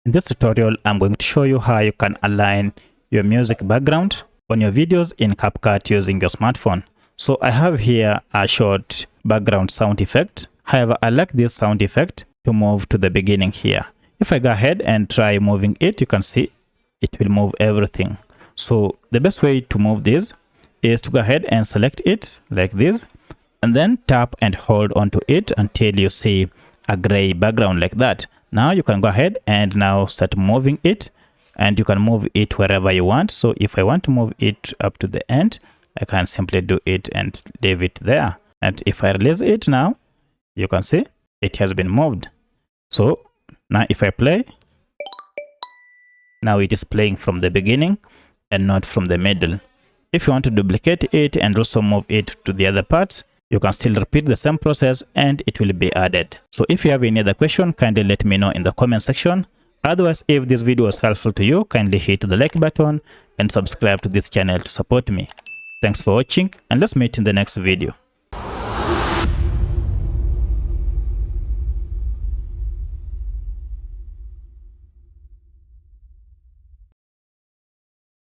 In this tutorial, I'm going to show you how you can align your music background on your videos in CapCut using your smartphone. So I have here a short background sound effect. However, I like this sound effect to move to the beginning here. If I go ahead and try moving it, you can see it will move everything. So the best way to move this is to go ahead and select it like this, and then tap and hold onto it until you see a gray background like that. Now you can go ahead and now start moving it, and you can move it wherever you want. So if I want to move it up to the end, I can simply do it and leave it there. And if I release it now, you can see it has been moved. So now if I play, now it is playing from the beginning and not from the middle. If you want to duplicate it and also move it to the other parts, you can still repeat the same process and it will be added. So if you have any other question, kindly let me know in the comment section. Otherwise, if this video was helpful to you, kindly hit the like button and subscribe to this channel to support me. Thanks for watching, and let's meet in the next video.